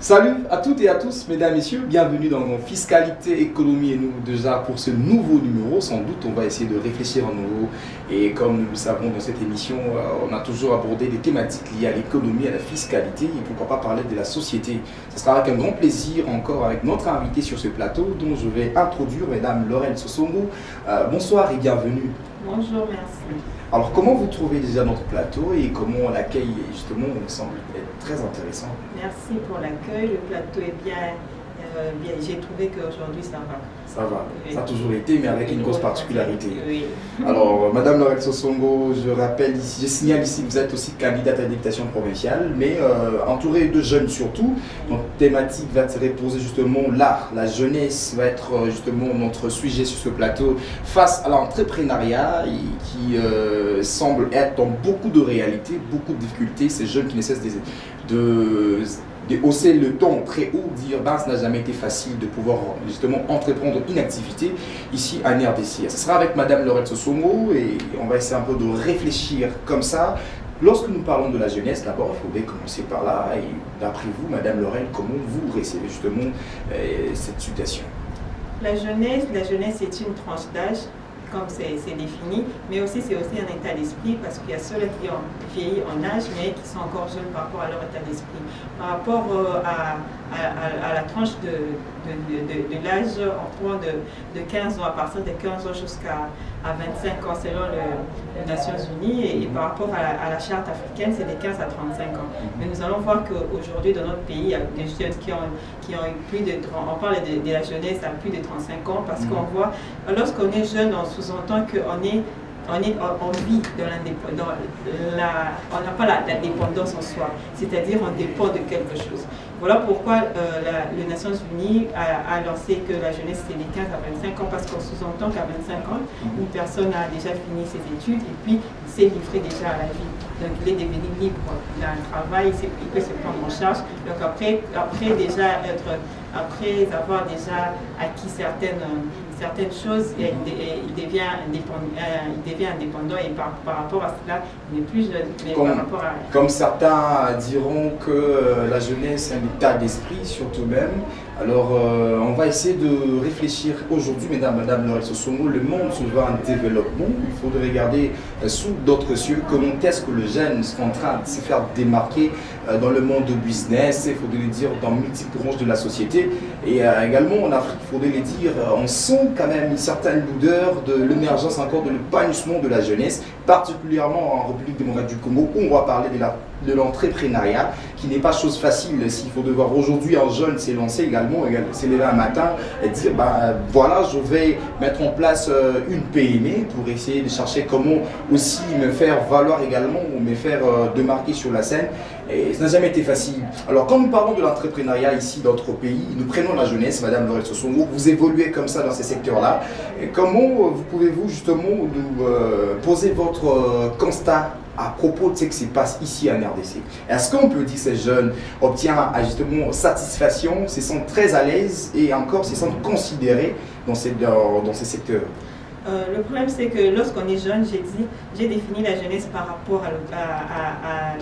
Salut à toutes et à tous, mesdames, messieurs, bienvenue dans Fiscalité, Économie et nous déjà pour ce nouveau numéro. Sans doute, on va essayer de réfléchir à nouveau. Et comme nous le savons dans cette émission, on a toujours abordé des thématiques liées à l'économie, à la fiscalité et pourquoi pas parler de la société. Ce sera avec un grand plaisir encore avec notre invité sur ce plateau dont je vais introduire Madame Laurel Sosongo. Bonsoir et bienvenue. Bonjour, merci. Alors, comment vous trouvez déjà notre plateau et comment on l'accueille? Justement, on me semble être très intéressant. Merci pour l'accueil. Le plateau est bien. J'ai trouvé qu'aujourd'hui, ça va. Ça va, Oui. ça a toujours été, mais avec une grosse particularité. Oui. Alors, Madame Laurel Sosongo, je rappelle ici, je signale ici que vous êtes aussi candidate à la députation provinciale, mais entourée de jeunes surtout. Donc, thématique va être posée justement là. La jeunesse va être justement notre sujet sur ce plateau face à l'entrepreneuriat qui semble être dans beaucoup de réalités, beaucoup de difficultés. Ces jeunes qui ne cessent de hausser le ton très haut, dire ben, ça n'a jamais été facile de pouvoir justement entreprendre une activité ici à NRDC. Ce sera avec Madame Laurel Sosongo et on va essayer un peu de réfléchir comme ça. Lorsque nous parlons de la jeunesse, d'abord il faudrait commencer par là. Et d'après vous, Madame Laurel, comment vous recevez justement cette situation? La jeunesse est une tranche d'âge, comme c'est défini, mais aussi c'est aussi un état d'esprit parce qu'il y a ceux qui ont vieilli en âge mais qui sont encore jeunes par rapport à leur état d'esprit. Par rapport à la tranche de l'âge, on prend de 15 ans, à partir de 15 ans jusqu'à 25 ans selon les Nations Unies et par rapport à la charte africaine, c'est de 15 à 35 ans. Mais nous allons voir qu'aujourd'hui dans notre pays, il y a des jeunes qui ont eu plus de 30 ans, on parle de la jeunesse à plus de 35 ans parce qu'on voit, lorsqu'on est jeune, on sous-entend qu'on est on vit dans l'indépendance, on n'a pas la dépendance en soi, c'est-à-dire on dépend de quelque chose. Voilà pourquoi les Nations Unies a lancé que la jeunesse c'est de 15 à 25 ans parce qu'on sous-entend qu'à 25 ans, une personne a déjà fini ses études et puis s'est livré déjà à la vie. Donc il est devenu libre, il a un travail, il peut se prendre en charge. Donc après avoir déjà acquis certaines choses, il devient indépendant et par rapport à cela, il n'est plus jeune. Mais comme certains diront que la jeunesse est un état d'esprit, surtout même. Alors, on va essayer de réfléchir aujourd'hui, Madame Laurel Sosongo, le monde se voit en développement. Il faudrait regarder sous d'autres cieux comment est-ce que le jeune est en train de se faire démarquer dans le monde du business, il faudrait le dire dans multiples branches de la société. Et également en Afrique, il faudrait le dire, on sent quand même une certaine lourdeur de l'émergence encore de l'épanouissement de la jeunesse, particulièrement en République démocratique du Congo, où on va parler de l'entrepreneuriat, qui n'est pas chose facile. S'il faut devoir aujourd'hui un jeune s'est lancé également, s'élever un matin et dire ben, voilà, je vais mettre en place une PME pour essayer de chercher comment aussi me faire valoir également ou me faire démarquer sur la scène. Et ça n'a jamais été facile. Alors quand nous parlons de l'entrepreneuriat ici dans notre pays, nous prenons la jeunesse, Madame Laurel Sosongo, vous évoluez comme ça dans ces secteurs-là. Comment pouvez-vous justement nous poser votre constat à propos de ce qui se passe ici en RDC? Est-ce qu'on peut dire que ces jeunes obtiennent justement satisfaction, se sentent très à l'aise et encore se sentent considérés dans ces secteurs? Le problème, c'est que lorsqu'on est jeune, j'ai défini la jeunesse par rapport à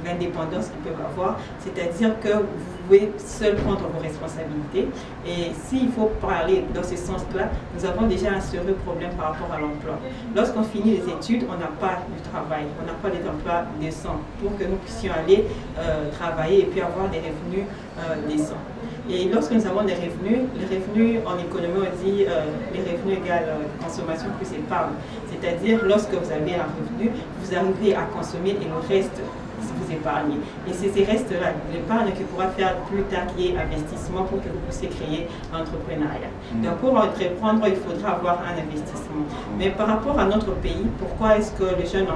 l'indépendance qu'ils peuvent avoir, c'est-à-dire que vous pouvez seul prendre vos responsabilités. Et s'il faut parler dans ce sens-là, nous avons déjà un sérieux problème par rapport à l'emploi. Lorsqu'on finit les études, on n'a pas de travail, on n'a pas d'emploi décent pour que nous puissions aller travailler et puis avoir des revenus décents. Et lorsque nous avons des revenus, les revenus en économie, on dit les revenus égale consommation plus épargne. C'est-à-dire, lorsque vous avez un revenu, vous arrivez à consommer et le reste, vous épargnez. Et c'est ces restes-là, l'épargne que pourra faire plus tard qui est investissement pour que vous puissiez créer l'entrepreneuriat. Donc pour entreprendre, il faudra avoir un investissement. Mais par rapport à notre pays, pourquoi est-ce que les jeunes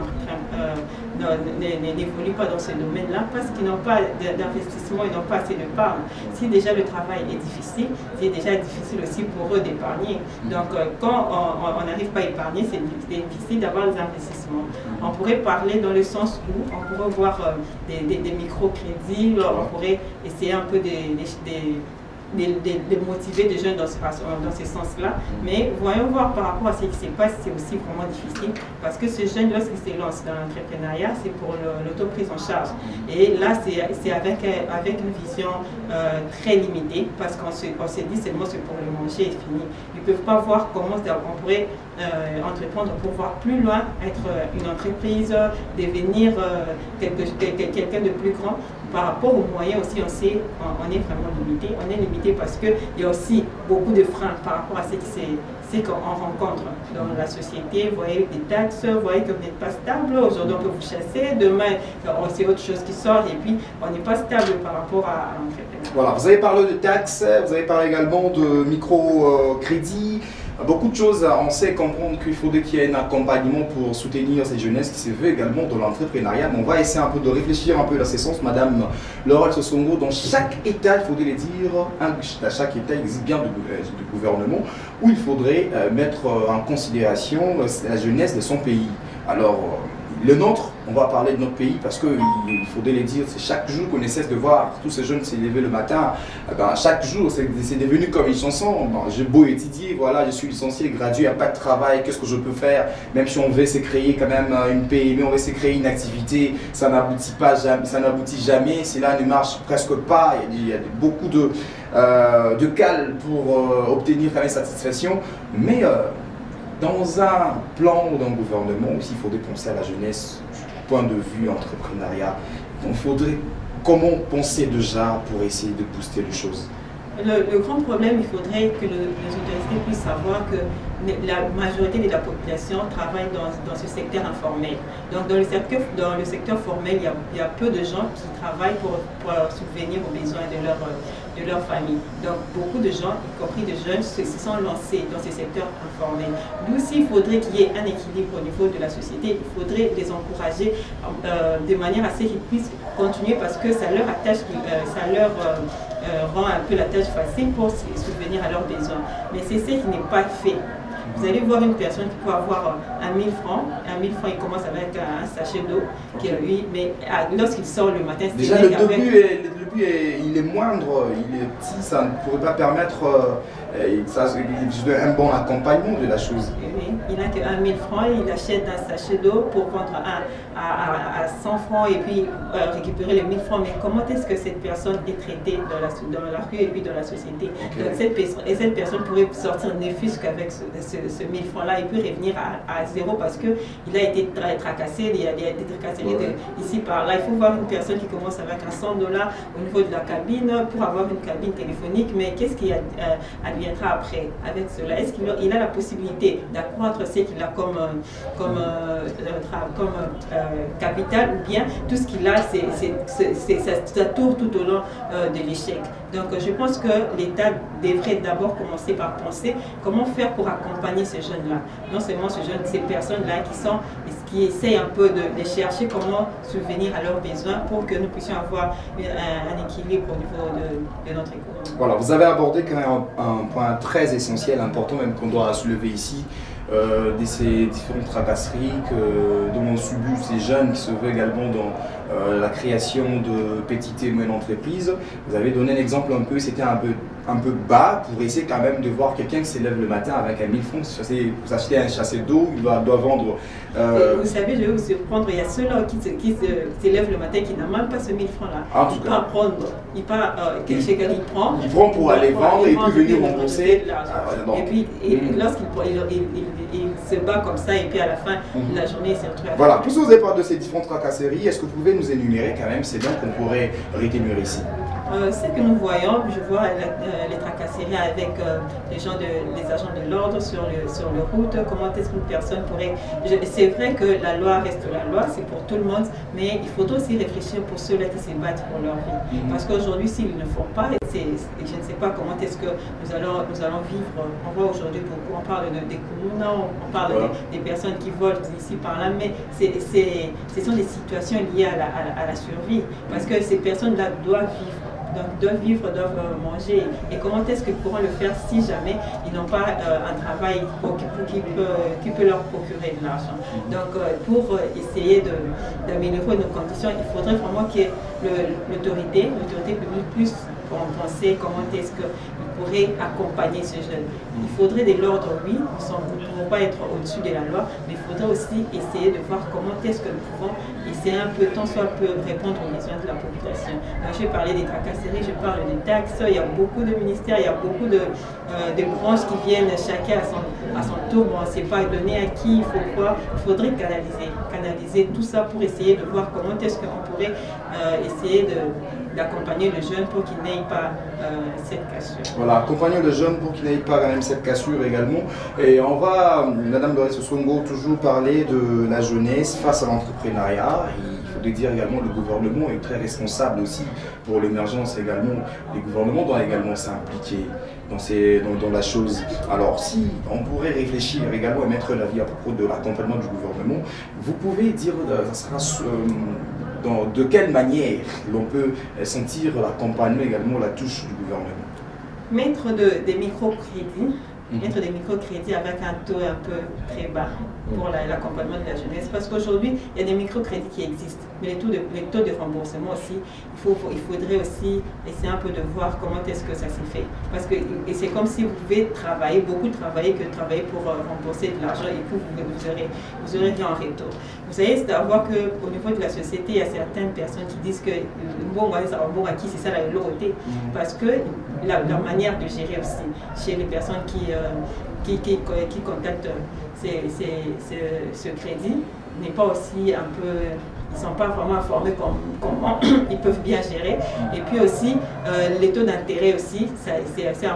n'évoluent pas dans ce domaine-là? Parce qu'ils n'ont pas d'investissement, ils n'ont pas assez d'épargne. Si déjà le travail est difficile, c'est déjà difficile aussi pour eux d'épargner. Donc quand on n'arrive pas à épargner, c'est difficile d'avoir des investissements. On pourrait parler dans le sens où on pourrait voir des microcrédits, on pourrait essayer un peu de motiver des jeunes dans ce sens-là. Mais voyons voir par rapport à ce qui se passe, c'est aussi vraiment difficile parce que ces jeunes, lorsqu'ils se lancent dans l'entrepreneuriat, c'est pour l'autoprise en charge. Et là, c'est avec une vision très limitée parce qu'on se dit seulement c'est pour le manger et fini. Ils ne peuvent pas voir comment on pourrait entreprendre pour voir plus loin, être une entreprise, devenir quelqu'un de plus grand. Par rapport aux moyens aussi, on est vraiment limité. On est limité parce qu'il y a aussi beaucoup de freins par rapport à ce qu'on rencontre dans la société. Vous voyez des taxes, vous voyez que vous n'êtes pas stable. Aujourd'hui, on peut vous chasser. Demain, c'est autre chose qui sort. Et puis, on n'est pas stable par rapport à l'entrepreneuriat. Voilà, vous avez parlé de taxes, vous avez parlé également de microcrédit. Beaucoup de choses, on sait comprendre qu'il faudrait qu'il y ait un accompagnement pour soutenir ces jeunesses qui se veulent également de l'entrepreneuriat. On va essayer un peu de réfléchir un peu dans ce sens, Madame Laurel Sosongo. Dans chaque État, il faudrait le dire, dans chaque État, il existe bien de gouvernement où il faudrait mettre en considération la jeunesse de son pays. Alors, le nôtre, on va parler de notre pays parce qu'il faudrait le dire, c'est chaque jour qu'on essaie de voir tous ces jeunes se lever le matin. Chaque jour, c'est devenu comme une chanson. J'ai beau étudier, voilà, je suis licencié, gradué, il n'y a pas de travail, qu'est-ce que je peux faire? Même si on veut se créer quand même une PME, on veut se créer une activité, ça n'aboutit pas jamais, ça n'aboutit jamais, cela ne marche presque pas. Il y a beaucoup de cales pour obtenir quand même satisfaction. Mais dans un plan ou dans un gouvernement aussi, il faudrait penser à la jeunesse du point de vue entrepreneuriat. Il faudrait comment penser déjà pour essayer de booster les choses? Le grand problème, il faudrait que les autorités puissent savoir que la majorité de la population travaille dans ce secteur informel. Donc dans le secteur formel, il y a peu de gens qui travaillent pour subvenir aux besoins de leur famille. Donc beaucoup de gens, y compris des jeunes, se sont lancés dans ce secteur informel. D'où aussi, il faudrait qu'il y ait un équilibre au niveau de la société. Il faudrait les encourager de manière à ce qu'ils puissent continuer parce que ça leur rend un peu la tâche facile pour subvenir à leurs besoins. Mais c'est ce qui n'est pas fait. Vous allez voir une personne qui peut avoir 1000 francs. 1000 francs, il commence avec un sachet d'eau, lui, mais lorsqu'il sort le matin, c'est déjà le début il est moindre, il est petit, ça ne pourrait pas permettre un bon accompagnement de la chose. Oui, il n'a que 1000 francs, il achète un sachet d'eau pour vendre à 100 francs et puis récupérer les 1000 francs. Mais comment est-ce que cette personne est traitée dans la rue et puis dans la société? Okay. Donc cette personne pourrait sortir ne fût qu'avec ce 1000 francs-là et puis revenir à zéro parce qu'il a été tracassé, il a été tracassé ici par là. Il faut voir une personne qui commence avec un $100 au niveau de la cabine pour avoir une cabine téléphonique, mais qu'est-ce qui adviendra après avec cela? Est-ce qu'il a la possibilité d'accroître ce qu'il a comme capital ou bien tout ce qu'il a, ça tourne tout au long de l'échec? Donc je pense que l'État devrait d'abord commencer par penser comment faire pour accompagner ces jeunes-là. Non seulement ces personnes-là qui essayent un peu de chercher comment subvenir à leurs besoins pour que nous puissions avoir un équilibre au niveau de notre économie. Voilà, vous avez abordé quand même un point très essentiel, important même qu'on doit soulever ici, de ces différentes tracasseries dont ont subi ces jeunes qui se veulent également dans la création de petites et moyennes entreprises. Vous avez donné un exemple un peu, c'était un peu bas pour essayer quand même de voir quelqu'un qui s'élève le matin avec 1000 francs pour acheter un sachet d'eau, il doit vendre. Vous savez, je vais vous surprendre, il y a ceux-là qui s'élèvent le matin qui n'ont même pas ce 1000 francs-là. Il prend pour aller vendre et puis venir rembourser. Et puis il se bat comme ça et puis à la fin de la journée il s'est retrouvé. Voilà, puisque vous avez parlé de ces différentes tracasseries, est-ce que vous pouvez nous énumérer quand même ces biens qu'on pourrait retenir ici? Ce que nous voyons, je vois les tracasseries avec les agents de l'ordre sur les routes, comment est-ce qu'une personne pourrait... C'est vrai que la loi reste la loi, c'est pour tout le monde, mais il faudra aussi réfléchir pour ceux-là qui se battent pour leur vie. Parce qu'aujourd'hui, s'ils ne font pas, je ne sais pas comment est-ce que nous allons vivre. On voit aujourd'hui beaucoup, on parle des communaux, on parle des personnes qui volent ici par là, mais ce sont des situations liées à la survie, parce que ces personnes-là doivent vivre. Donc doivent manger. Et comment est-ce qu'ils pourront le faire si jamais ils n'ont pas un travail qui peut leur procurer de l'argent? Donc pour essayer d'améliorer nos conditions, il faudrait vraiment que l'autorité publique puisse penser comment est-ce qu'ils pourraient accompagner ces jeunes. Il faudrait de l'ordre, oui, nous ne pouvons pas être au-dessus de la loi, mais il faudrait aussi essayer de voir comment est-ce que nous pouvons essayer un peu, tant soit peu, répondre aux besoins de la population. Donc, je vais parler des tracasseries, je parle des taxes, il y a beaucoup de ministères, il y a beaucoup de branches qui viennent chacun à son tour. Bon, on ne sait pas donner à qui, il faut quoi. Il faudrait canaliser tout ça pour essayer de voir comment est-ce qu'on pourrait essayer d'accompagner le jeune pour qu'il n'ait pas cette cassure. Voilà, accompagner le jeune pour qu'il n'ait pas quand même cette cassure également. Et on va, Madame Doris Osongo, toujours parler de la jeunesse face à l'entrepreneuriat. Il faudrait dire également que le gouvernement est très responsable aussi pour l'émergence également. Les gouvernements doivent également s'impliquer dans la chose. Alors si on pourrait réfléchir également et mettre l'avis à propos de l'accompagnement du gouvernement, vous pouvez dire, ça sera de quelle manière l'on peut sentir l'accompagnement également, la touche du gouvernement? Mettre des microcrédits. Mettre des microcrédits avec un taux un peu très bas pour l'accompagnement de la jeunesse. Parce qu'aujourd'hui, il y a des microcrédits qui existent, mais les taux de remboursement aussi, il faudrait aussi essayer un peu de voir comment est-ce que ça s'est fait. Parce que c'est comme si vous pouvez travailler, beaucoup travailler, que travailler pour rembourser de l'argent et puis vous aurez rien en retour. Vous savez, c'est à voir qu'au niveau de la société, il y a certaines personnes qui disent que bon, ça va bon acquis, c'est ça la loyauté. Parce que leur manière de gérer aussi, chez les personnes qui contactent ce crédit, n'est pas aussi un peu... Ils ne sont pas vraiment informés comment ils peuvent bien gérer. Et puis aussi, les taux d'intérêt aussi, c'est aussi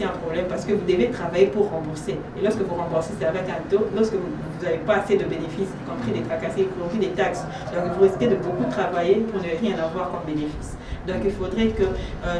un problème parce que vous devez travailler pour rembourser. Et lorsque vous remboursez, c'est avec un taux. Lorsque vous n'avez pas assez de bénéfices, y compris des tracasseries, y compris des taxes, donc vous risquez de beaucoup travailler pour ne rien avoir comme bénéfice. Donc il faudrait que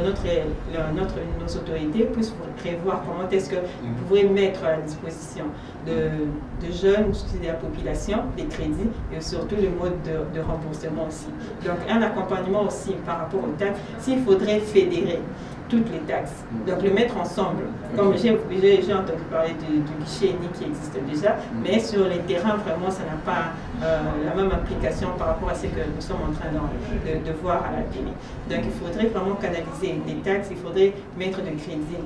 nos autorités puissent prévoir comment est-ce que vous pourrez mettre à la disposition de jeunes, de la population, des crédits et surtout le mode de remboursement aussi. Donc un accompagnement aussi par rapport aux taxes, s'il faudrait fédérer toutes les taxes, donc le mettre ensemble. Comme j'ai entendu parler du guichet unique qui existe déjà, mais sur les terrains, vraiment, ça n'a pas la même application par rapport à ce que nous sommes en train de voir à la télé. Donc il faudrait vraiment canaliser des taxes, il faudrait mettre de crédit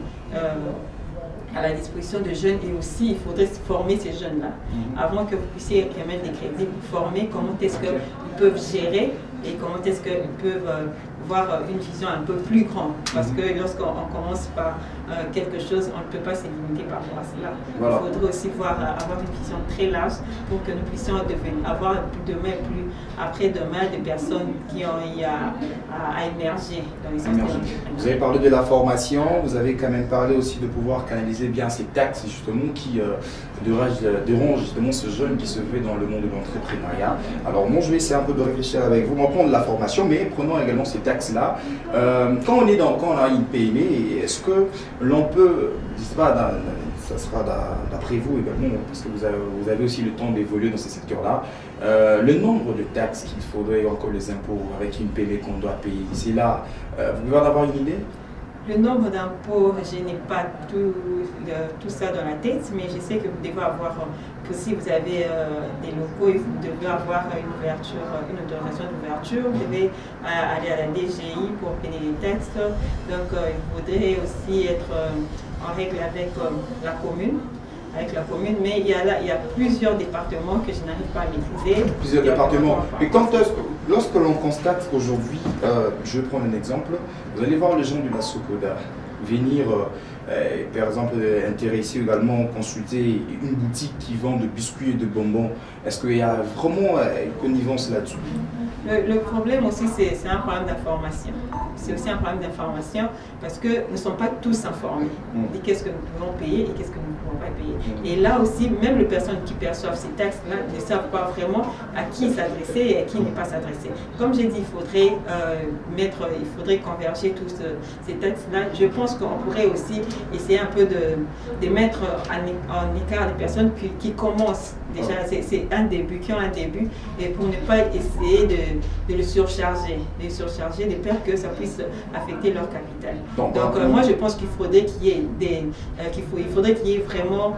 à la disposition de jeunes et aussi il faudrait former ces jeunes-là. Avant que vous puissiez remettre des crédits, vous former comment est-ce qu'ils peuvent gérer et comment est-ce qu'ils peuvent voir une vision un peu plus grande. Parce que lorsqu'on commence par quelque chose, on ne peut pas se limiter par rapport à cela. Voilà. Il faudrait aussi avoir une vision très large pour que nous puissions avoir demain plus après-demain des personnes qui ont eu à émerger dans les sociétés. Vous avez parlé de la formation, vous avez quand même parlé aussi de pouvoir canaliser bien ces taxes justement qui dérangent justement ce jeune qui se fait dans le monde de l'entrepreneuriat. Alors moi je vais essayer un peu de réfléchir avec vous, on va prendre la formation, mais prenons également ces taxes-là. Quand on a une PME, est-ce que l'on peut, je ne sais pas, ça sera d'après vous également, parce que vous avez aussi le temps d'évoluer dans ces secteurs-là, le nombre de taxes qu'il faudrait, encore les impôts avec une PME qu'on doit payer, c'est là, vous pouvez en avoir une idée? Le nombre d'impôts, je n'ai pas tout ça dans la tête, mais je sais que vous devez avoir, si vous avez des locaux, vous devez avoir une autorisation d'ouverture, vous devez aller à la DGI pour payer les taxes. Donc il faudrait aussi être en règle avec la commune, mais il y a plusieurs départements que je n'arrive pas à maîtriser. Plusieurs départements. Et lorsque l'on constate aujourd'hui, je vais prendre un exemple, vous allez voir les gens de la Socoda venir, par exemple, intéresser également, consulter une boutique qui vend de biscuits et de bonbons. Est-ce qu'il y a vraiment une connivence là-dessus? Le problème aussi, c'est un problème d'information. C'est aussi un problème d'information parce que nous ne sommes pas tous informés de qu'est-ce que nous pouvons payer et qu'est-ce que nous ne pouvons pas payer. Et là aussi, même les personnes qui perçoivent ces taxes-là ne savent pas vraiment à qui s'adresser et à qui ne pas s'adresser. Comme j'ai dit, il faudrait converger tous ces taxes-là. Je pense qu'on pourrait aussi essayer un peu de mettre en écart les personnes qui commencent. Déjà, c'est un début, qui ont un début, et pour ne pas essayer de le surcharger, de peur que ça puisse affecter leur capital. Donc moi, je pense qu'il faudrait qu'il y ait vraiment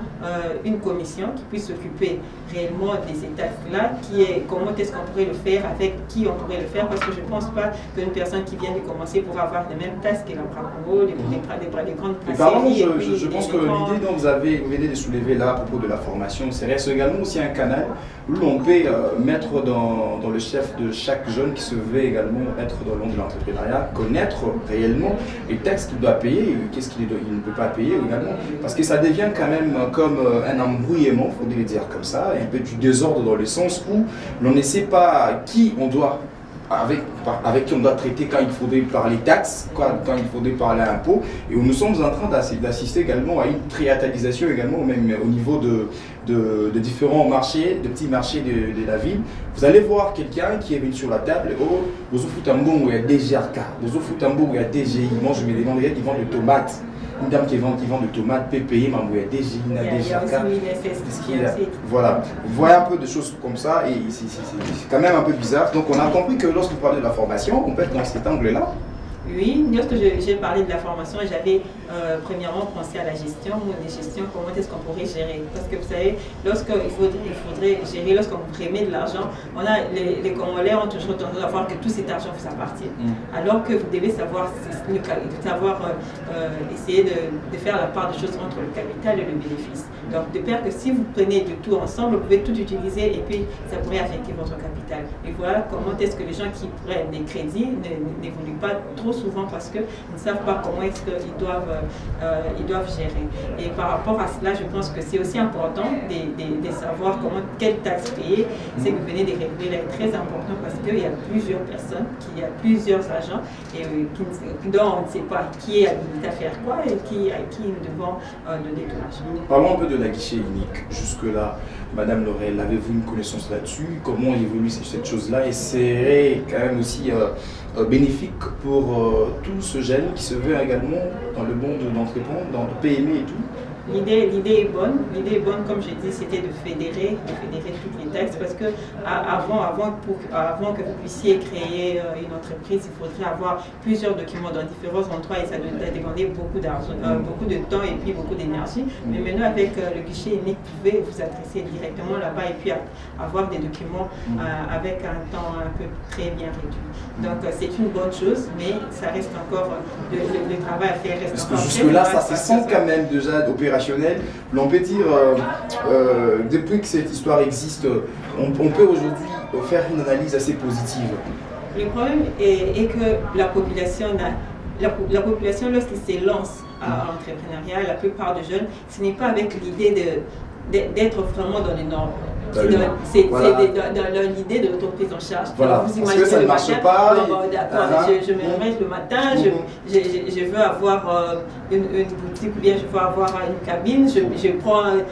une commission qui puisse s'occuper réellement des ces taxes-là, qui est comment est-ce qu'on pourrait le faire, avec qui on pourrait le faire, parce que je ne pense pas qu'une personne qui vient de commencer pourra avoir les mêmes taxes que la Bracongo, les grandes brasseries. Je pense que l'idée dont vous venez de soulever là à propos de la formation, c'est également aussi un canal où l'on peut mettre dans le chef de chaque jeune qui se veut également être dans le monde de l'entrepreneuriat, connaître réellement les taxes qu'il doit payer et qu'est-ce qu'il ne peut pas payer également. Parce que ça devient quand même comme un embrouillement, il faudrait le dire comme ça, un peu du désordre dans le sens où l'on ne sait pas qui on doit avec qui on doit traiter quand il faudrait parler taxes, quand il faudrait parler impôts. Et nous sommes en train d'assister également à une triatalisation également, même au niveau de différents marchés, de petits marchés de la ville. Vous allez voir quelqu'un qui est venu sur la table, oh, vous foutez un bon où il y a DGRK, vous foutez un bon où il y a DGI. Moi je me demande, ils vendent des tomates. Une dame qui vend des tomates, PPI, il y a DGI, il y a DGRK. Voilà, vous voyez un peu de choses comme ça et c'est quand même un peu bizarre. Donc on a compris que lorsque vous parlez de la formation, on peut être dans cet angle-là. Oui, lorsque j'ai parlé de la formation, j'avais premièrement pensé à la gestion, comment est-ce qu'on pourrait gérer. Parce que vous savez, lorsqu'il faudrait gérer, lorsqu'on remet de l'argent, les Congolais ont toujours tendance à voir que tout cet argent vous appartient. Alors que vous devez savoir essayer de faire la part des choses entre le capital et le bénéfice. Donc de peur que si vous prenez de tout ensemble, vous pouvez tout utiliser et puis ça pourrait affecter votre capital. Et voilà comment est-ce que les gens qui prennent des crédits n'évoluent pas trop souvent parce qu'ils ne savent pas comment est-ce qu'ils doivent gérer. Et par rapport à cela, je pense que c'est aussi important de savoir quelle taxe payer. C'est que vous venez de révéler là est très important parce qu'il y a plusieurs personnes, il y a plusieurs agents et dont on ne sait pas qui est habilité à faire quoi et à qui nous devons donner de l'argent. Parlons un peu de la guichet unique. Jusque-là, Madame Laurel, avez-vous une connaissance là-dessus? Comment évolue cette chose-là? Et c'est quand même aussi bénéfique pour tout ce jeune qui se veut également dans le monde d'entreprendre, dans le PME et tout? L'idée est bonne. L'idée est bonne, comme j'ai dit, c'était de fédérer toutes les taxes parce que avant que vous puissiez créer une entreprise, il faudrait avoir plusieurs documents dans différents endroits et ça doit demander beaucoup d'argent, beaucoup de temps et puis beaucoup d'énergie. Mais maintenant, avec le guichet unique, vous pouvez vous adresser directement là-bas et puis avoir des documents avec un temps un peu très bien réduit. Donc, c'est une bonne chose, mais ça reste encore le travail à faire. Parce que jusque-là, ça se sent quand même déjà opérationnel. L'on peut dire, depuis que cette histoire existe, on peut aujourd'hui faire une analyse assez positive. Le problème est que la population, lorsqu'elle se lance à l'entrepreneuriat, la plupart des jeunes, ce n'est pas avec l'idée d'être vraiment dans les normes. C'est dans l'idée de l'auto-prise en charge. Voilà. Vous Parce que ça ne marche pas. Je me réveille le matin, je veux avoir une boutique ou bien je veux avoir une cabine, je prends le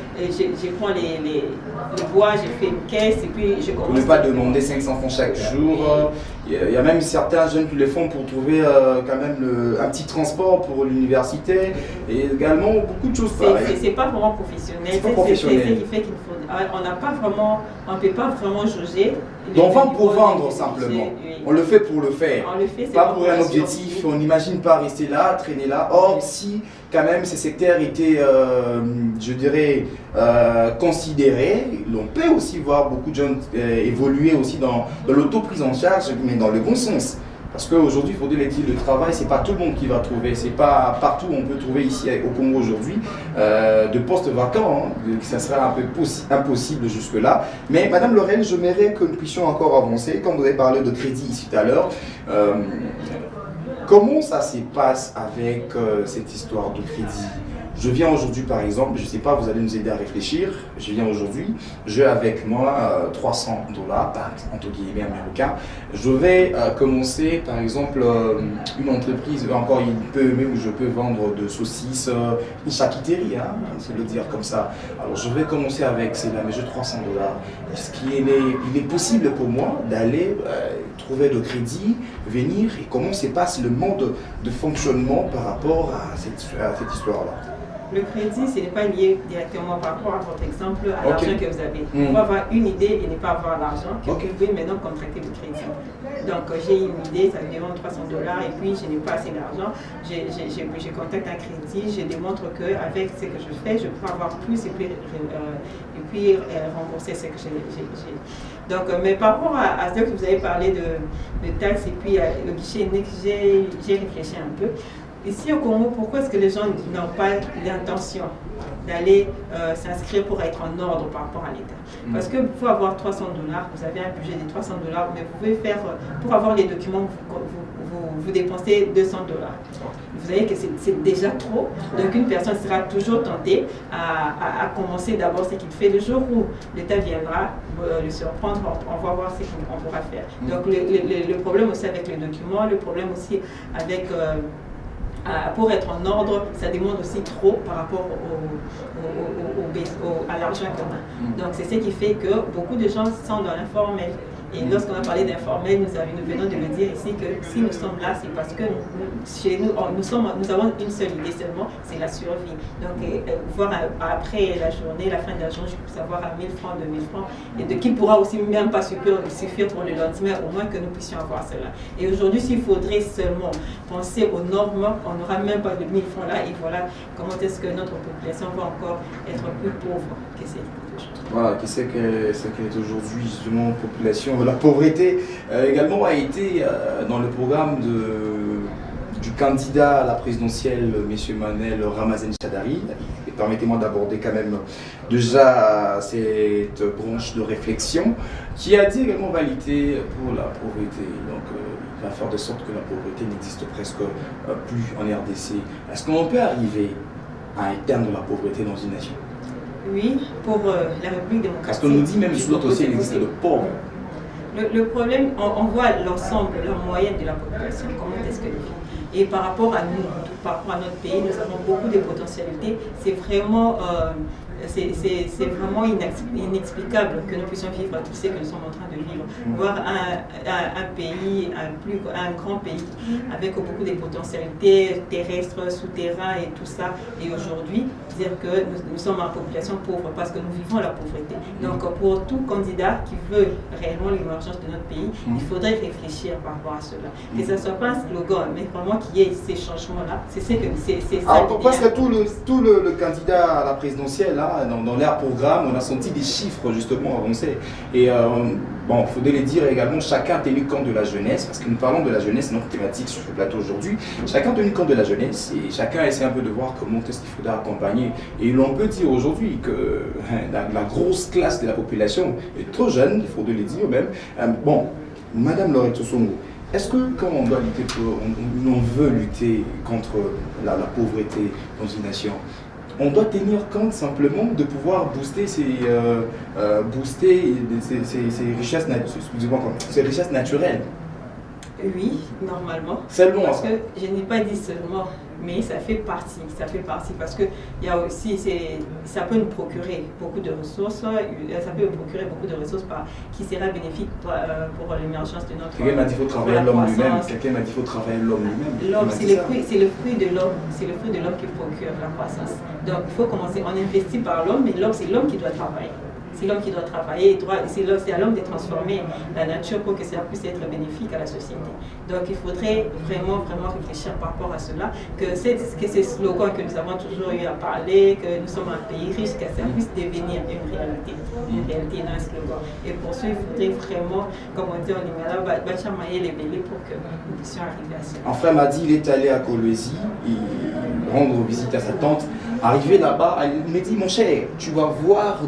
bois, je fais une caisse et puis je commence. Vous ne pouvez pas demander 500 francs chaque jour. Il y a même certains jeunes qui le font pour trouver quand même un petit transport pour l'université et également beaucoup de choses pareilles. C'est pas vraiment professionnel. C'est pas professionnel. C'est ce qui fait qu'il faut. On ne peut pas vraiment juger. On vend pour vendre simplement. Oui. On le fait pour le faire. On le fait, pas pour un objectif. On n'imagine pas rester là, traîner là. Or, si quand même ces secteurs étaient, je dirais, considérés, on peut aussi voir beaucoup de jeunes évoluer aussi dans l'auto-prise en charge, mais dans le bon sens. Parce qu'aujourd'hui, il faut dire, le travail, c'est pas tout le monde qui va trouver, c'est pas partout où on peut trouver ici au Congo aujourd'hui de postes vacants, ça sera un peu impossible jusque-là. Mais Madame Laurel, j'aimerais que nous puissions encore avancer, comme vous avez parlé de crédit ici tout à l'heure. Comment ça se passe avec cette histoire de crédit? Je viens aujourd'hui par exemple, je ne sais pas, vous allez nous aider à réfléchir, je viens aujourd'hui, j'ai avec moi $300, entre guillemets américains. Je vais commencer par exemple une entreprise, encore une PME où je peux vendre de saucisses, une charcuterie, c'est le dire comme ça. Alors je vais commencer avec cela, mais j'ai $300. Est-ce qu'il est possible pour moi d'aller trouver le crédit, venir et comment se passe le mode de fonctionnement par rapport à cette histoire-là? Le crédit, ce n'est pas lié directement par rapport à votre exemple, à Ok. l'argent que vous avez. Il faut avoir une idée et ne pas avoir l'argent, que Ok. vous pouvez maintenant contracter le crédit. Donc j'ai une idée, ça me demande $300 et puis je n'ai pas assez d'argent. Je contacte un crédit, je démontre qu'avec ce que je fais, je peux avoir plus et puis rembourser ce que j'ai. Donc, mais par rapport à ce que vous avez parlé de taxes et puis le guichet unique, j'ai réfléchi un peu. Ici au Congo, pourquoi est-ce que les gens n'ont pas l'intention d'aller s'inscrire pour être en ordre par rapport à l'État? Parce que pour avoir $300, vous avez un budget de $300, mais vous pouvez faire, pour avoir les documents, vous dépensez $200. Vous voyez que c'est déjà trop, donc une personne sera toujours tentée à commencer d'abord ce qu'il fait. Le jour où l'État viendra le surprendre, on va voir ce qu'on pourra faire. Donc le problème aussi avec les documents, le problème aussi avec... pour être en ordre, ça demande aussi trop par rapport à l'argent qu'on a. Donc c'est ce qui fait que beaucoup de gens sont dans l'informel. Et lorsqu'on a parlé d'informel, nous venons de le dire ici que si nous sommes là, c'est parce que chez nous, nous avons une seule idée seulement, c'est la survie. Donc voir après la journée, la fin de la journée, je peux savoir à 1000 francs, 2000 francs, et de qui pourra aussi même pas suffire pour le lendemain, au moins que nous puissions avoir cela. Et aujourd'hui, s'il faudrait seulement penser aux normes, on n'aura même pas de 1000 francs là, et voilà comment est-ce que notre population va encore être plus pauvre que c'est. Voilà, qui sait qu'elle est aujourd'hui justement population. La pauvreté également a été dans le programme du candidat à la présidentielle, M. Manel Ramazani Shadari. Et permettez-moi d'aborder quand même déjà cette branche de réflexion qui a dit également validé pour la pauvreté. Donc il va faire de sorte que la pauvreté n'existe presque plus en RDC. Est-ce qu'on peut arriver à un terme de la pauvreté dans une nation? Oui, pour la République démocratique. Parce qu'on nous dit même sous l'autre aussi, il existe le pauvre. Le problème, on voit l'ensemble, la moyenne de la population, comment est-ce qu'elle vit. Et par rapport à nous, par rapport à notre pays, nous avons beaucoup de potentialités. C'est vraiment inexplicable que nous puissions vivre tout ce que nous sommes en train de vivre. Voir un pays, un grand pays avec beaucoup de potentialités terrestres, souterrains et tout ça. Et aujourd'hui, dire que nous sommes en population pauvre parce que nous vivons la pauvreté. Donc pour tout candidat qui veut réellement l'émergence de notre pays, il faudrait réfléchir par rapport à cela. Que ce ne soit pas un slogan, mais vraiment qu'il y ait ces changements-là. C'est ça. Alors parce que tout le candidat à la présidentielle, là, dans leur programme, on a senti des chiffres justement avancés. Et bon, il faudrait les dire également, chacun a tenu compte de la jeunesse, parce que nous parlons de la jeunesse, c'est notre thématique sur le plateau aujourd'hui. Chacun a tenu compte de la jeunesse et chacun essaie un peu de voir comment est-ce qu'il faudra accompagner. Et l'on peut dire aujourd'hui que la grosse classe de la population est trop jeune, il faudrait le dire même. Bon, Madame Laurette Songo, est-ce que quand on doit lutter on veut lutter contre la pauvreté dans une nation, on doit tenir compte simplement de pouvoir booster ces richesses, ces richesses naturelles? Oui, normalement. Seulement. Parce que je n'ai pas dit seulement, mais ça fait partie parce que il y a aussi, ça peut nous procurer beaucoup de ressources, qui sera bénéfique pour l'émergence de notre. Quelqu'un m'a dit qu'il faut travailler l'homme lui-même. Quelqu'un m'a dit qu'il faut travailler l'homme lui-même. L'homme, c'est le fruit de l'homme, c'est le fruit de l'homme qui procure la croissance. Donc il faut commencer, on investit par l'homme, mais l'homme, c'est l'homme qui doit travailler. C'est l'homme qui doit travailler, c'est à l'homme de transformer la nature pour que cela puisse être bénéfique à la société. Donc il faudrait vraiment réfléchir par rapport à cela, que ces slogans que nous avons toujours eu à parler, que nous sommes un pays riche, que ça puisse devenir une réalité dans un slogan. Et pour ça, il faudrait vraiment, comme on dit en lingala, bachamailler les bélés pour que nous puissions arriver à cela. Un frère m'a dit qu'il est allé à Kolwezi, rendre visite à sa tante. Arrivé là-bas, il m'a dit, mon cher, tu vas voir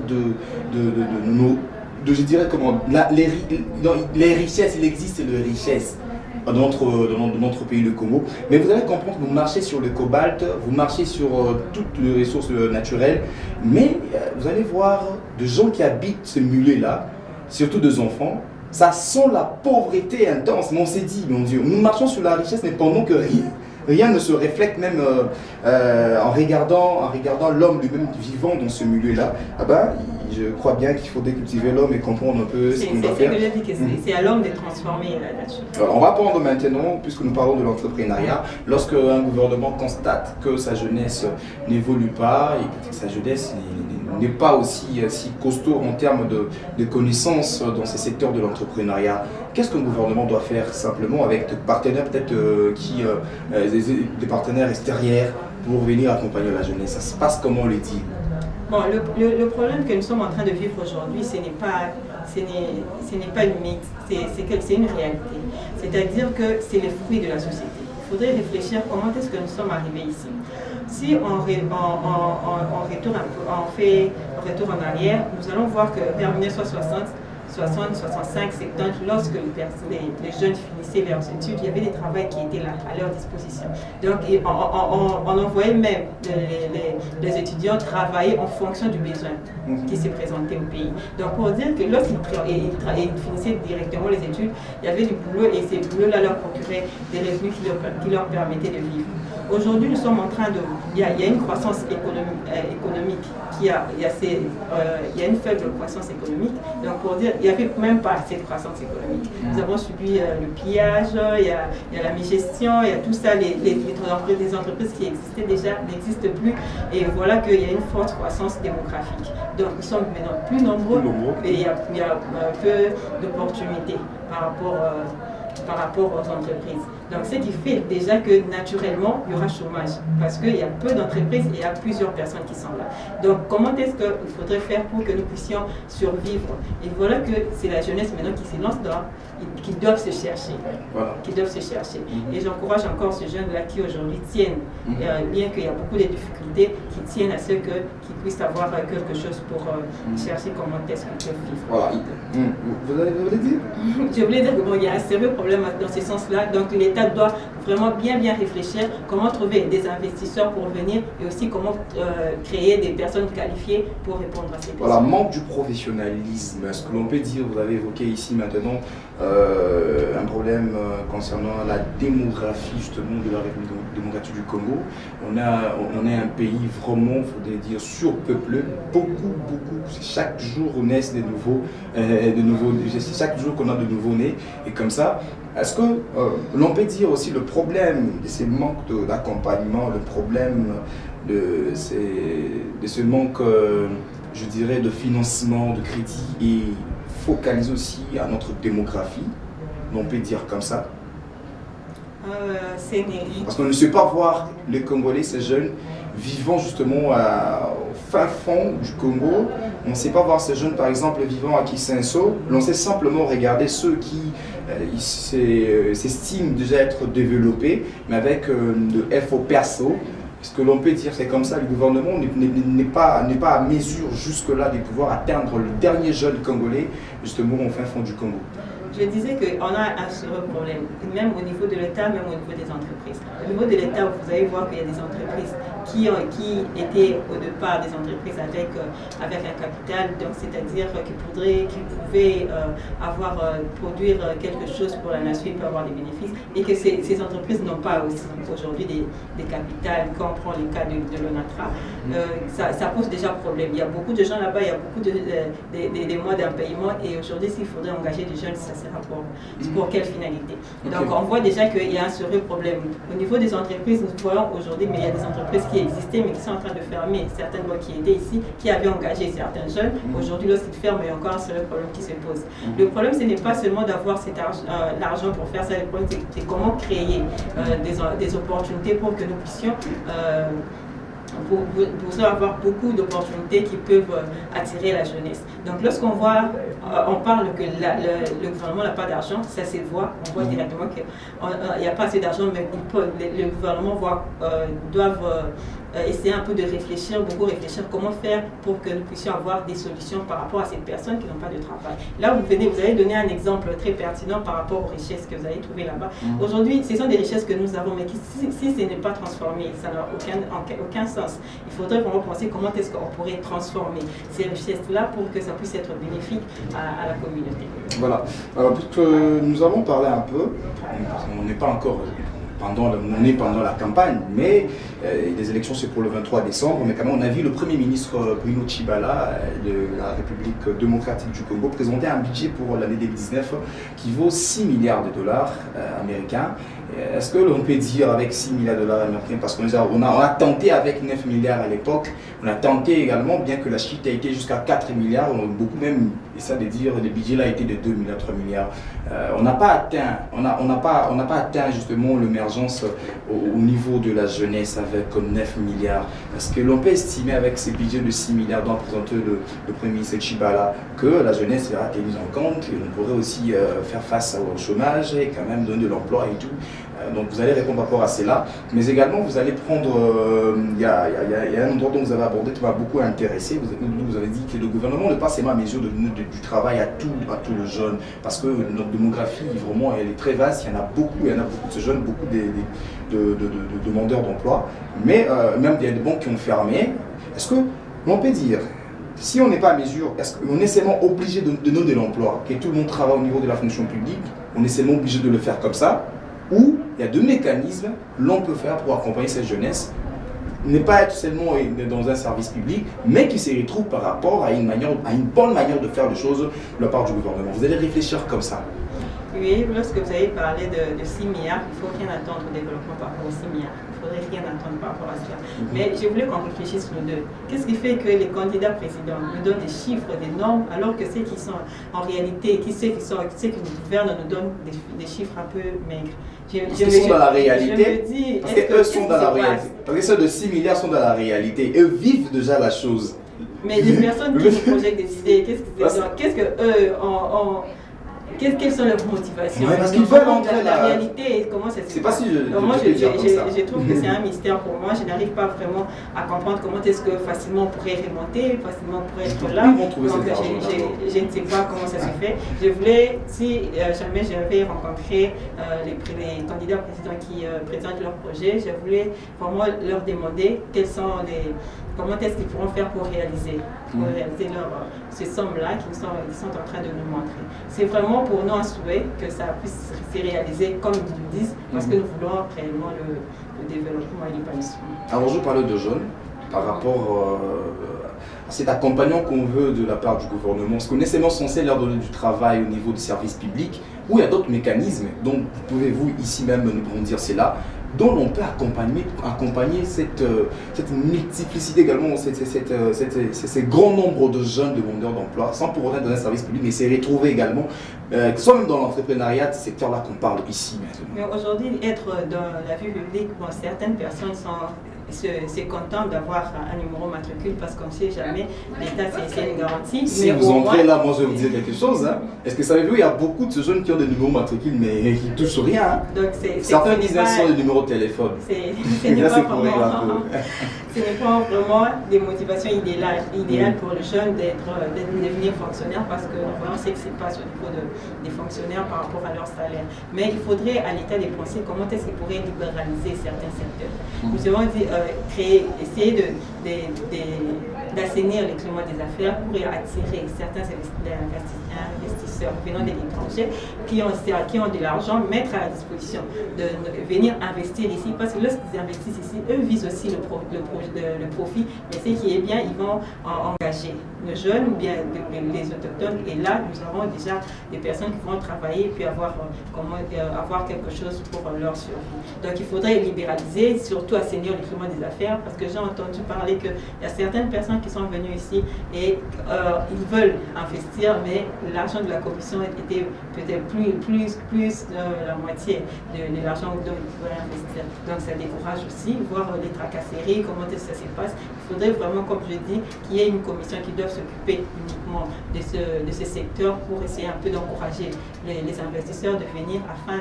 je dirais comment, les richesses, il existe les richesses dans notre pays, le Congo. Mais vous allez comprendre que vous marchez sur le cobalt, vous marchez sur toutes les ressources naturelles, mais vous allez voir des gens qui habitent ce milieu-là, surtout des enfants, ça sent la pauvreté intense. Mais on s'est dit, mon Dieu, nous marchons sur la richesse, mais pendant que rien ne se reflète même en regardant l'homme lui-même vivant dans ce milieu-là. Ah ben, je crois bien qu'il faut décultiver l'homme et comprendre un peu ce qu'on doit faire. C'est à l'homme de transformer là-dessus. Alors, on va prendre maintenant, puisque nous parlons de l'entrepreneuriat, lorsque un gouvernement constate que sa jeunesse n'évolue pas et que sa jeunesse n'est pas aussi si costaud en termes de connaissances dans ces secteurs de l'entrepreneuriat, qu'est-ce qu'un gouvernement doit faire simplement avec des partenaires peut-être des partenaires extérieurs pour venir accompagner la jeunesse? Ça se passe comment, on les dit? Bon, le problème que nous sommes en train de vivre aujourd'hui, ce n'est pas une mythe, c'est une réalité. C'est-à-dire que c'est le fruit de la société. Il faudrait réfléchir comment est-ce que nous sommes arrivés ici. Si on fait un retour en arrière, nous allons voir que vers 1960, 60, 65, 70, lorsque les jeunes finissaient leurs études, il y avait des travaux qui étaient là, à leur disposition. Donc, on envoyait même les étudiants travailler en fonction du besoin qui s'est présenté au pays. Donc, pour dire que lorsqu'ils finissaient directement les études, il y avait du boulot et ces boulots-là leur procuraient des revenus qui leur permettaient de vivre. Aujourd'hui, nous sommes en train de... Il y a une croissance économique, il y a une faible croissance économique. Donc, pour dire, il n'y avait même pas cette croissance économique. Nous avons subi le pillage, il y a la mégestion, il y a tout ça, les entreprises qui existaient déjà n'existent plus. Et voilà qu'il y a une forte croissance démographique. Donc, nous sommes maintenant plus nombreux et il y a peu d'opportunités par rapport aux entreprises. Donc, ce qui fait déjà que naturellement, il y aura chômage parce qu'il y a peu d'entreprises et il y a plusieurs personnes qui sont là. Donc, comment est-ce qu'il faudrait faire pour que nous puissions survivre? Et voilà que c'est la jeunesse maintenant qui se lance dans, qui doivent se chercher. Voilà. Qui doivent se chercher. Et j'encourage encore ces jeunes-là qui aujourd'hui tiennent, bien qu'il y a beaucoup de difficultés, qui tiennent à ce qu'ils puissent avoir quelque chose pour chercher comment est-ce qu'ils peuvent vivre. Voilà. Vous voulez dire? Je voulais dire qu'il y a un sérieux problème dans ce sens-là. Donc, l'État doit vraiment bien réfléchir comment trouver des investisseurs pour venir et aussi comment créer des personnes qualifiées pour répondre à ces questions. Voilà, manque du professionnalisme. Ce que l'on peut dire, vous avez évoqué ici maintenant un problème concernant la démographie justement de la République démocratique du Congo. On est un pays vraiment, il faudrait dire, surpeuplé. Beaucoup. Chaque jour naissent chaque jour qu'on a de nouveaux nés et comme ça. Est-ce que l'on peut dire aussi le problème de ces manques d'accompagnement, le problème de ce manque, je dirais, de financement, de crédit et focalise aussi à notre démographie, l'on peut dire comme ça? Parce qu'on ne sait pas voir les Congolais, ces jeunes, vivant justement au fin fond du Congo. On ne sait pas voir ces jeunes, par exemple, vivant à Kisenso. On sait simplement regarder ceux qui s'estiment déjà être développés, mais avec de FO perso. Ce que l'on peut dire, c'est comme ça, le gouvernement n'est pas à mesure jusque-là de pouvoir atteindre le dernier jeune Congolais, justement au fin fond du Congo. Je disais qu'on a un sérieux problème, même au niveau de l'État, même au niveau des entreprises. Au niveau de l'État, vous allez voir qu'il y a des entreprises qui étaient au départ des entreprises avec un capital, donc c'est-à-dire qui pouvaient produire quelque chose pour la nation et avoir des bénéfices, et que ces entreprises n'ont pas aussi aujourd'hui des capitales. Quand on prend le cas de l'ONATRA, ça pose déjà problème. Il y a beaucoup de gens là-bas, il y a beaucoup de mois d'impayement, et aujourd'hui, s'il faudrait engager des jeunes, ça sera pour quelle finalité? Donc on voit déjà qu'il y a un sérieux problème. Au niveau des entreprises, nous voyons aujourd'hui, mais il y a des entreprises qui existaient, mais qui sont en train de fermer. Certaines qui étaient ici, qui avaient engagé certains jeunes. Aujourd'hui, lorsqu'ils ferment, il y a encore un sérieux problème qui se pose. Le problème, ce n'est pas seulement d'avoir l'argent pour faire ça. Le problème, c'est comment créer des opportunités pour que nous puissions pour avoir beaucoup d'opportunités qui peuvent attirer la jeunesse. Donc lorsqu'on voit, on parle que le gouvernement n'a pas d'argent, ça se voit, on voit directement qu'il n'y a pas assez d'argent, mais le gouvernement doivent essayer un peu de réfléchir, beaucoup réfléchir comment faire pour que nous puissions avoir des solutions par rapport à ces personnes qui n'ont pas de travail. Là, vous avez donné un exemple très pertinent par rapport aux richesses que vous avez trouvées là-bas. Aujourd'hui, ce sont des richesses que nous avons, mais si ce n'est pas transformé, ça n'a aucun sens. Il faudrait vraiment penser comment est-ce qu'on pourrait transformer ces richesses-là pour que ça puisse être bénéfique à la communauté. Voilà. Puisque nous allons parler un peu, on n'est pas encore on est pendant la campagne, mais les élections c'est pour le 23 décembre, mais quand même on a vu le Premier ministre Bruno Tshibala de la République démocratique du Congo présenter un budget pour l'année 2019 qui vaut 6 milliards de dollars américains. Est-ce que l'on peut dire avec 6 milliards de dollars américains, parce qu'on a tenté avec 9 milliards à l'époque, on a tenté également, bien que la chute a été jusqu'à 4 milliards, on a beaucoup même essayé de dire le budget là a été de 2 milliards, 3 milliards. On n'a pas atteint justement l'émergence au niveau de la jeunesse avec 9 milliards. Parce que l'on peut estimer avec ces budgets de 6 milliards dont présenté le Premier ministre Tshibala que la jeunesse sera tenue en compte et on pourrait aussi faire face au chômage et quand même donner de l'emploi et tout. Donc vous allez répondre par rapport à cela, mais également vous allez prendre, il y a un endroit dont vous avez abordé qui m'a beaucoup intéressé. Vous avez dit que le gouvernement ne pas seulement à mesure du travail à tous les jeunes, parce que notre démographie vraiment elle est très vaste, il y en a beaucoup de ces jeunes, beaucoup de demandeurs d'emploi, mais même il y a des banques qui ont fermé. Est-ce que l'on peut dire, si on n'est pas à mesure, est-ce qu'on est seulement obligé de donner de l'emploi, que tout le monde travaille au niveau de la fonction publique, on est seulement obligé de le faire comme ça, ou il y a deux mécanismes l'on peut faire pour accompagner cette jeunesse, ne pas être seulement dans un service public, mais qui se retrouve par rapport à une bonne manière de faire les choses de la part du gouvernement. Vous allez réfléchir comme ça. Oui, lorsque vous avez parlé de 6 milliards, il ne faut rien attendre au développement par rapport aux 6 milliards. Il ne faudrait rien attendre par rapport à cela. Mais je voulais qu'on réfléchisse les deux. Qu'est-ce qui fait que les candidats présidents nous donnent des chiffres, des normes, alors que ceux qui sont en réalité, ceux qui nous gouvernent nous donnent des chiffres un peu maigres? Parce qu'ils sont dans la réalité. Parce qu'eux sont dans la réalité. Parce que ceux de 6 milliards sont dans la réalité. Eux vivent déjà la chose. Mais les personnes qui nous projettent des idées, quelles sont leurs motivations? Parce qu'ils veulent entrer la réalité, comment ça se passe? C'est pas si je trouve que c'est un mystère pour moi. Je n'arrive pas vraiment à comprendre comment est-ce que facilement on pourrait remonter, facilement on pourrait être là. Donc je ne sais pas comment ça se fait. Je voulais, si jamais j'avais rencontré les candidats présidents qui présentent leur projet, je voulais vraiment leur demander comment est-ce qu'ils pourront faire pour réaliser ces sommes-là qu'ils sont en train de nous montrer. C'est vraiment pour nous un souhait que ça puisse se réaliser comme ils nous disent, parce que nous voulons réellement le développement et l'épanouissement. Alors je parlais de jeunes par rapport à cet accompagnement qu'on veut de la part du gouvernement. Parce qu'on est seulement censé leur donner du travail au niveau du service public, où il y a d'autres mécanismes, donc pouvez-vous ici même nous dire cela, dont on peut accompagner cette multiplicité également, ces grands nombres de jeunes demandeurs d'emploi, sans pour autant dans un service public, mais c'est retrouver également, soit même dans l'entrepreneuriat, ce secteur-là qu'on parle ici maintenant. Mais aujourd'hui, être dans la vie publique, certaines personnes c'est content d'avoir un numéro matricule parce qu'on ne sait jamais, l'État c'est une garantie. Si vous entrez là, moi je vais vous dire quelque chose. Hein. Est-ce que savez-vous, il y a beaucoup de ces jeunes qui ont des numéros matricules mais qui ne touchent rien. Hein. Donc certains disent sont des numéros de téléphone. Ce n'est pas vraiment des motivations idéales pour le jeune de devenir fonctionnaire parce que vraiment c'est que ce n'est pas au niveau des fonctionnaires par rapport à leur salaire. Mais il faudrait à l'État de penser comment est-ce qu'il pourrait libéraliser certains secteurs. Nous avons dit essayer d'assainir le climat des affaires pour attirer certains investisseurs venant de l'étranger qui ont de l'argent, mettre à la disposition de venir investir ici parce que lorsqu'ils investissent ici, eux visent aussi le profit, mais ce qui est bien, ils vont engager nos jeunes ou bien les autochtones et là nous avons déjà des personnes qui vont travailler et puis avoir quelque chose pour leur survie. Donc il faudrait libéraliser, surtout assainir le climat des affaires parce que j'ai entendu parler qu'il y a certaines personnes qui sont venues ici et ils veulent investir mais l'argent de la commission était peut-être plus de la moitié de l'argent dont ils pourraient investir. Donc ça décourage aussi, voir les tracasseries, comment ça se passe. Il faudrait vraiment, comme je dis, qu'il y ait une commission qui doit s'occuper uniquement de ce secteur pour essayer un peu d'encourager les investisseurs de venir afin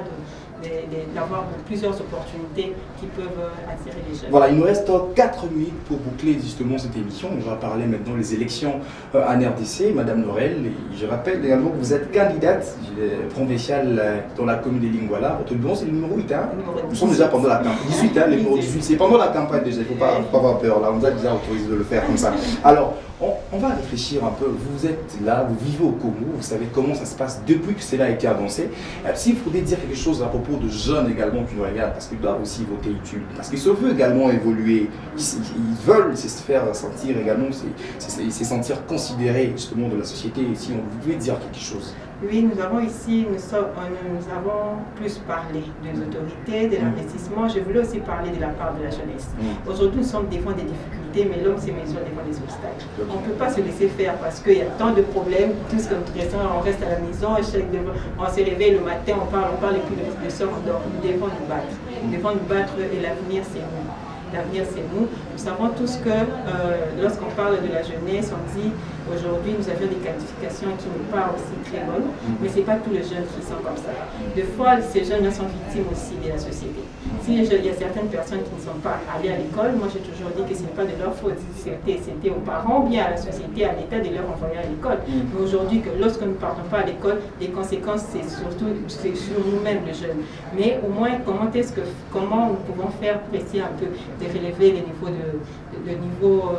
d'avoir plusieurs opportunités qui peuvent attirer les jeunes. Voilà, il nous reste 4 minutes pour boucler justement cette émission. On va parler maintenant des élections en RDC. Madame Norel, je rappelle également que vous êtes candidate provinciale dans la commune de Lingwala. Votre numéro, c'est le numéro 8, hein? Nous sommes déjà pendant la campagne. 18, hein, le numéro 18. C'est pendant la campagne déjà, il ne faut pas avoir peur. Là, on nous a déjà autorisé de le faire comme ça. Alors, on va réfléchir un peu. Vous êtes là, vous vivez au Congo, vous savez comment ça se passe depuis que cela a été avancé. S'il faudrait dire quelque chose à propos de jeunes également qui nous regardent, parce qu'ils doivent aussi voter utile, parce qu'ils se veulent également évoluer, ils veulent se faire sentir également, se sentir considérés justement de la société. Si on pouvait dire quelque chose. Oui, nous avons ici, nous avons plus parlé des autorités, de l'investissement. Je voulais aussi parler de la part de la jeunesse. Aujourd'hui, nous sommes devant des difficultés, mais l'homme s'est mesure devant des obstacles. On ne peut pas se laisser faire parce qu'il y a tant de problèmes. Tout ce que nous restons, on reste à la maison, on se réveille le matin, on parle et puis le soir on dort. Nous devons nous battre. Nous devons nous battre et l'avenir c'est nous. L'avenir c'est nous. Nous savons tous que lorsqu'on parle de la jeunesse, on dit aujourd'hui nous avions des qualifications qui n'est pas aussi très bonnes, mais ce n'est pas tous les jeunes qui sont comme ça. Des fois, ces jeunes sont victimes aussi de la société. Si il y a certaines personnes qui ne sont pas allées à l'école, moi j'ai toujours dit que ce n'est pas de leur faute, c'était aux parents, bien à la société, à l'État de leur envoyer à l'école. Mais aujourd'hui, que lorsque nous ne partons pas à l'école, les conséquences c'est surtout sur nous-mêmes les jeunes. Mais au moins, comment nous pouvons faire presser un peu de relever le niveau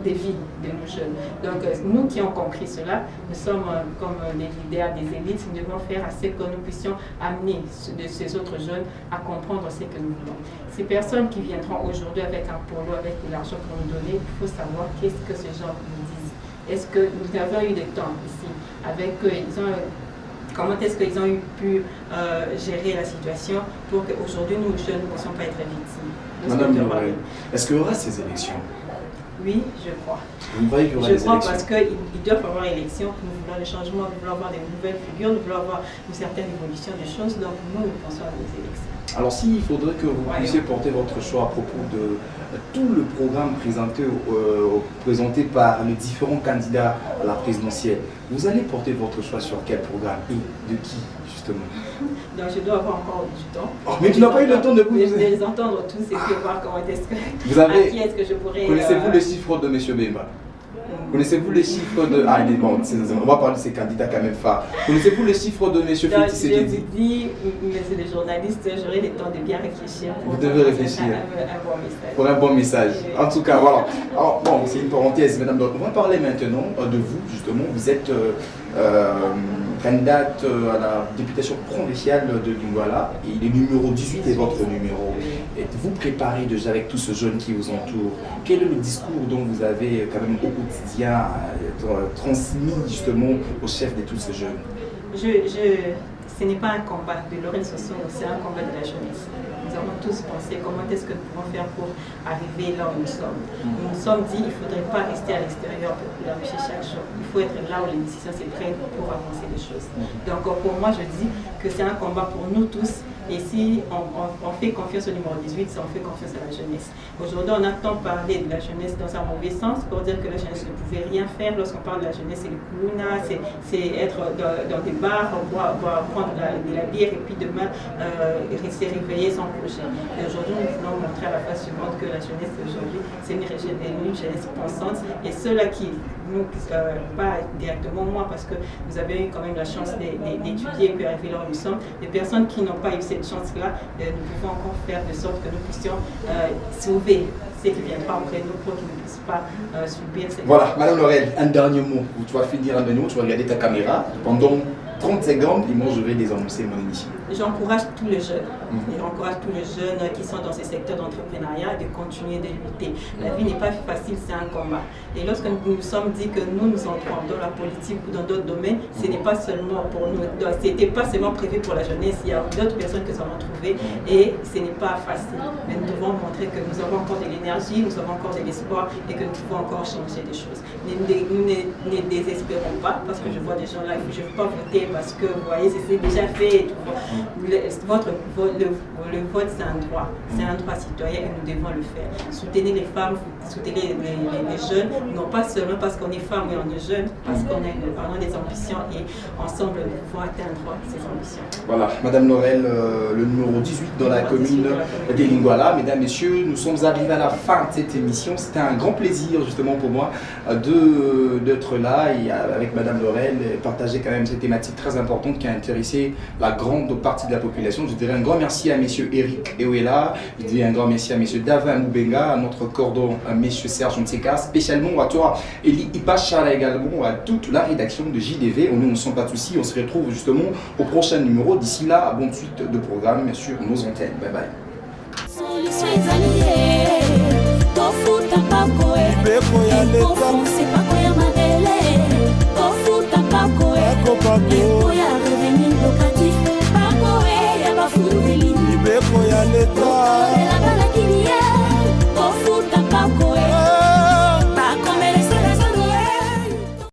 de vie de nos jeunes. Donc nous qui avons compris cela, nous sommes comme les leaders des élites, nous devons faire assez que nous puissions amener ces autres jeunes à comprendre ce que nous voulons. Ces personnes qui viendront aujourd'hui avec un polo, avec de l'argent pour nous donner, il faut savoir qu'est-ce que ces gens nous disent. Est-ce que nous avons eu le temps ici avec eux, comment est-ce qu'ils ont pu gérer la situation pour qu'aujourd'hui nous jeunes ne puissions pas être victimes. Madame Lorel, est-ce qu'il y aura ces élections? Oui, je crois. Vous croyez qu'il y aura des élections? Parce qu'ils doivent avoir élection, nous voulons le changement, nous voulons avoir des nouvelles figures, nous voulons avoir une certaine évolution des choses, donc nous pensons à des élections. Alors s'il faudrait que vous puissiez porter votre choix à propos de tout le programme présenté par les différents candidats à la présidentielle, vous allez porter votre choix sur quel programme et de qui justement? Donc je dois avoir encore du temps. Oh, mais tu n'as pas eu le temps de les entendre tous et puis voir comment est-ce que, à qui est-ce que je pourrais... Connaissez-vous les chiffres de M. Bemba? Connaissez-vous les chiffres de... Ah, bon, on va parler de ces candidats quand même phares. Connaissez-vous les chiffres de M. Félix Tshisekedi? Je vous dis, messieurs les journalistes, j'aurai le temps de bien réfléchir. Vous devez réfléchir. Un bon message. Pour un bon message. En tout cas, voilà. Alors, bon, c'est une parenthèse, madame. Donc, on va parler maintenant de vous, justement. Vous êtes candidate à la députation provinciale de Lingala. Et le numéro 18 est votre numéro. Êtes-vous préparé déjà avec tous ces jeunes qui vous entourent? Quel est le discours dont vous avez quand même au quotidien transmis justement au chef de tous ces jeunes? Ce n'est pas un combat de Laurel Sossomo, c'est un combat de la jeunesse. Nous avons tous pensé comment est-ce que nous pouvons faire pour arriver là où nous sommes. Nous nous sommes dit qu'il ne faudrait pas rester à l'extérieur pour afficher chaque jour. Il faut être là où les décisions se prennent pour avancer les choses. Donc pour moi, je dis que c'est un combat pour nous tous. Et si on fait confiance au numéro 18, on fait confiance à la jeunesse. Aujourd'hui, on a tant parlé de la jeunesse dans un mauvais sens pour dire que la jeunesse ne pouvait rien faire. Lorsqu'on parle de la jeunesse, c'est le kuluna, c'est être dans des bars, prendre de la bière et puis demain rester réveillé sans projet. Et aujourd'hui, nous voulons montrer à la face du monde que la jeunesse aujourd'hui, c'est une jeunesse pensante. Et ceux-là qui, nous, pas directement moi, parce que vous avez eu quand même la chance d'étudier et puis arriver là où nous sommes, des personnes qui n'ont pas eu cette chance-là, nous pouvons encore faire de sorte que nous puissions sauver ceux qui viendront après nous pour qu'ils ne puissent pas subir cette... Voilà, Madame Lorel, un dernier mot. Tu vas finir un dernier mot, tu vas regarder ta caméra pendant 30 secondes et moi je vais les annoncer mon émission. J'encourage tous les jeunes, j'encourage tous les jeunes qui sont dans ces secteurs d'entrepreneuriat de continuer de lutter. La vie n'est pas facile, c'est un combat. Et lorsque nous nous sommes dit que nous entrons dans la politique ou dans d'autres domaines, ce n'est pas seulement pour nous, c'était pas seulement prévu pour la jeunesse, il y a d'autres personnes que nous avons trouvées et ce n'est pas facile. Mais nous devons montrer que nous avons encore de l'énergie, nous avons encore de l'espoir et que nous pouvons encore changer des choses. Nous ne désespérons pas parce que je vois des gens là, je ne veux pas voter parce que vous voyez, c'est déjà fait. Le vote, c'est un droit citoyen et nous devons le faire. Soutenez les femmes, soutenez les jeunes, non pas seulement parce qu'on est femme et on est jeune, parce qu'on a des ambitions et ensemble nous pouvons atteindre ces ambitions. Voilà, Madame Lorel, le numéro 18 dans la commune de Lingala. Mesdames, Messieurs, nous sommes arrivés à la fin de cette émission. C'était un grand plaisir justement pour moi d'être là et avec Madame Lorel, partager quand même cette thématique très importante qui a intéressé la grande partie de la population. Je dirais un grand merci à M. Eric Ewela, je dirais un grand merci à M. Davin Moubenga, à notre cordon, à M. Serge Nteka, spécialement à toi, Eli Ipachala également, à toute la rédaction de JDV. Nous ne sommes pas de soucis, on se retrouve justement au prochain numéro. D'ici là, bonne suite de programme sur nos antennes. Bye bye. Solutions alliées, tofu tabaco,